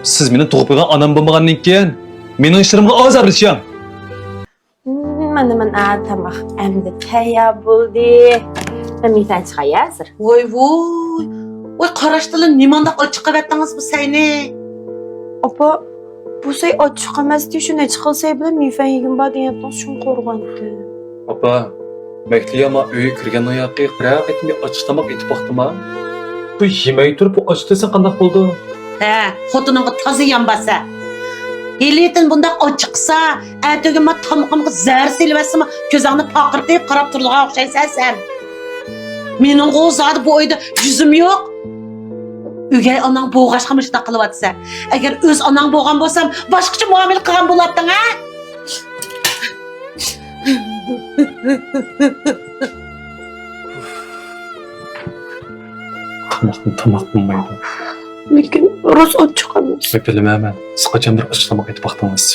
Siz meni tug'ib qo'ygan onam bo'lmagandan keyin mening ishlarimga oz aralashing. Mana tamaq endi tayyor bo'ldi. Miydan chiqay hozir. Voy voy. Voy qarashdilar nimandaq ochiq qavatdingiz bu sayni? Opa, bu say ochiq emas diye shunday chiqilsay bilan miydan yegin bor degan shun qo'rg'andi. Opa, Mehliya ama uyga kirgandan yoqqa qiraq etmay ochiq tomoq etib boqdima. Bu yemay turib bu ochiq desang qanday bo'ldi? He, xotiningga toza yambasa. Heliyetin bundaq ochiqsa, ertagima tamoqimga zar silvasimi, ko'zingni paqirtib qarab turliga o'xshaysan sen. Mening o'zadi bu oyda yuzim yo'q. O'gay onang bo'g'ashqa mishda qilyapsa. Agar o'z onang bo'lgan bo'lsam, boshqacha muomala qilgan bo'larding, ha? Tomoq bo'lmaydi. Lekin rost ochiq emas. Bilmayman. Siz qachon bir ochiq tomoq etib boqdingiz?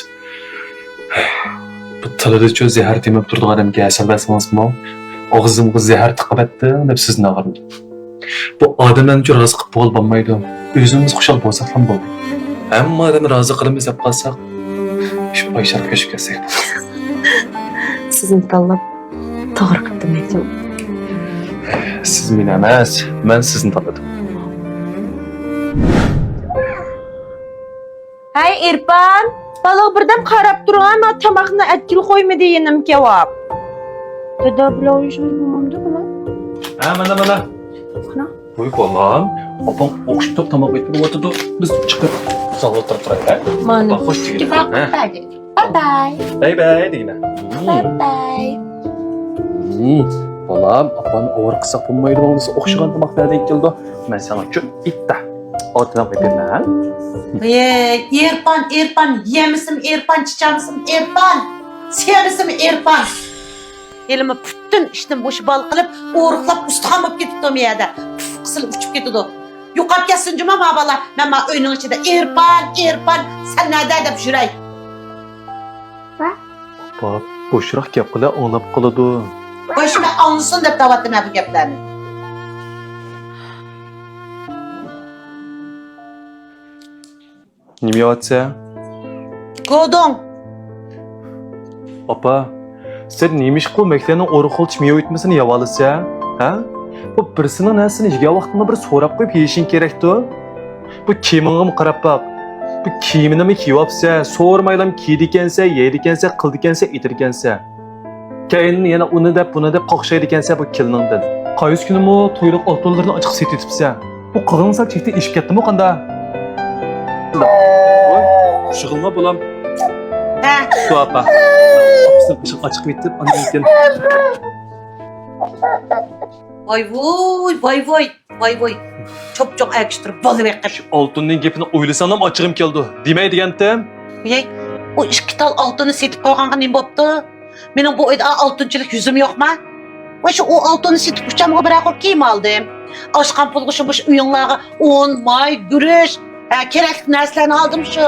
Bu tilida zahar temib turdigan odamga asal basmangizmi? Og'zimga zahar tiqibdi deb sizni og'irdim. Bu odamlarni uchun rozi qilib bo'lmaydi. O'zimiz xushal bo'lsak ham bo'ldi. Hamma odamni rozi qilamiz deb qolsak, shu paysharga ko'chib ketsak. Sizni tanlab to'g'ri qildim aytdim. Siz meni emas, men sizni tanladim. Hay Irfan, balık birden qarab turgan ama tamoqni atkil qo'ymadi yenim kebab. Dada bilan o'yinshimamda bula. Ha, mana. Qana? Qo'y bolam, opam o'qishib tomoq etib o'tirdi. Biz chiqib salga turaylik. Mana. Xo'sh kelib. Bye bye. Bye bye deyna. Bye bye. Bolam, opani o'g'ir qilsak bo'lmaydi, bo'lmasa o'xshagan tomoq berdik keldi. Men sana uchun bitta ortadan qo'yib beraman. Erpan, yemisem Erpan, çiçeğimisim Erpan, sevisim Erpan. Elime bütün işten boşu bal kılıp, uğurlap ustamıp gitip o miyada. Kısılıp uçup gitti o. Yukarı gelsin cuma babala, ben bana önün içinde Erpan, sen nerede edip jürey? Bak, boşurak gap qila, anlab qoladi. Başıma anlısın dep davattım bu gaplarni. Nima yeyapsa? Godon. Opa, sen neymiş qil maktabning o'rxilch meva o'tmasini yeb olsa, ha? Bu birisining narsasini yegan vaqtida bir so'rab qo'yib yeyishing kerak-ku. Bu kiyimingga qarab boq. Bu kiyimini kiyyapsa, so'rmaylam kiydi ekansa, yeydi ekansa, qildi ekansa, etir ekansa. Keyin yana uni deb, buni deb qoqshaydi ekansa bu keliningdan. Qaysi kunimi to'yliq oltinlarni ochiq setibsa, bu qig'insa chekda ishib ketdimi qanda? Şığılma bulam. He. Su apa. Kapısını ışık açık bitip anlayın. Vay. Çok ayakıştırıp balı bekler. Altının gepini oylasanam açığım keldi. Demey degandim. Yey, o iki tal altını setip koyganга ne boptu? Mening bu oyda altınçılık yüzüm yok mu? Ve şu o altını setip uçamga bırakıp kiyim aldım. Aşkan pulguşum bu uyunlağı un, may, gürüş. Kerakli narsalarni aldım şu.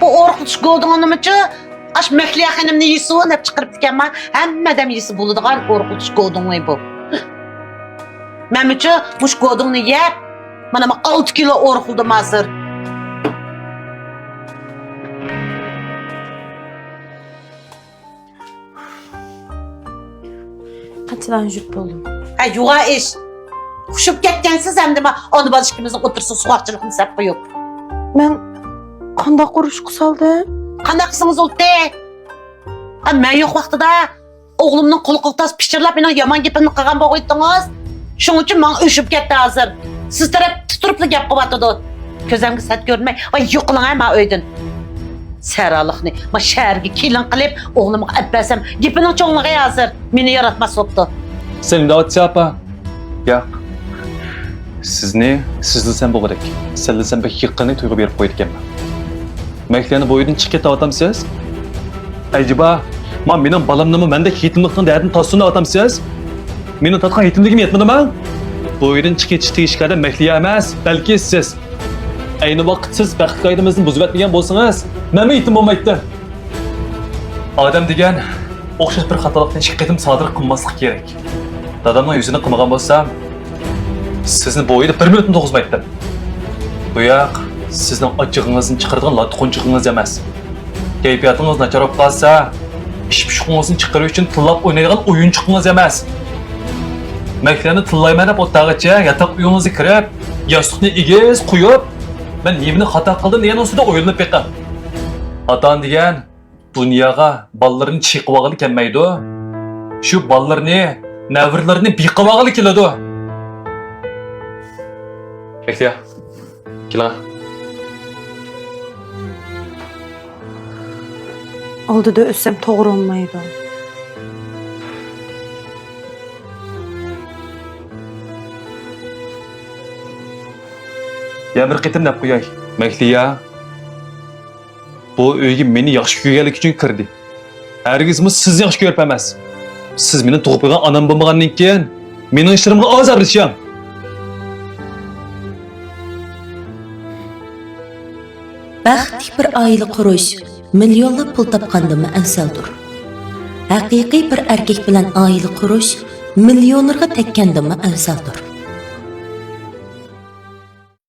Bu orqutish godonimichi ash Mehliya xonimni yeysin deb chiqarib ekanman. Hamma odam yeysi bo'ladigan orqutish godoni bu. Menimcha bu godonni yeb, mana 6 kilo orqildim hozir. Qanchadan yurib bo'ldim? Ha, yo'qa ish. Xushib ketgansiz hamda onu balishkimizning o'tirsa suvoqchilikni sap qo'yib. Men qanday qurish qilsaldim? Qanday qilsangiz o'ldi? Ha, men yo'q vaqtida o'g'limning qo'lqiltas pichirlab meni yomon gapimni qilgan bo'g'aydingiz. Shuning uchun men o'shib ketdi hozir. Siz taraf turibli gap qilyapti. Ko'zimga sat ko'rmay, voy yo'qling ha men uydan. Saralıqni, men shaharga kelin qilib, o'g'limga abbasam, gapining cho'ngligi hozir meni yaratmas bo'pti. Sen davatsa apa. Yo'q. Sizni sen bu kerak. Sen pek yiqqani tuyg'u berib qo'ydi ekanman. Maktani bo'yidan chiqib ketayotamsiz? Acaba mening balamnimi mendek yetimlikning dardini to'sini otamsiz? Meni tatgan yetimligim yetmadimi? Bo'yidan chiqib ketish tegishkada Mehliya emas, balki siz. Ayni vaqt siz baxt qoidamizni buzib o'tmagan bo'lsangiz, menmi yetim bo'lmaydi. Odam degan o'xshash bir xatolikni hech qatim sodir qilmaslik kerak. Dadamning yuzini qilmagan bo'lsam, sizni bo'yida 1 minutni to'g'izmaydi. Bu yoq sizning ochig'ingizni chiqaradigan latqunchig'ingiz emas. Kayfiyatingiz nacharab qolsa, ish-pishqingizni chiqarish uchun tillab o'ynaydigan o'yinchiqingiz emas. Maktabni tillayman deb o'tag'icha yotoq uyingizga kirib, yostiqni egiz qo'yib, men nimani xato qildim degan ustida o'ylanib beqam. Xato degan dunyoga bolalarni chiqib olg'ili kelmaydi. Shu bolalarni, navrlarni biqib olg'ili keladi. Bekliya. Keling. Oldida o'ssam to'g'ri olmaydi. Ya bir qitim deb qo'yay. Makliya. Bu uyga meni yaxshi ko'rganlik uchun kirdi. Hargizmi sizni yaxshi ko'rib emas. Siz meni tug'ib qo'ygan onam bo'lmagandan keyin mening ishlarimga ozor berisham. Baxtli bir oila qurish millionlab pul topgandimi afzaldir. Haqiqiy bir erkak bilan oila qurish millionlarga tekkandimi afzaldir.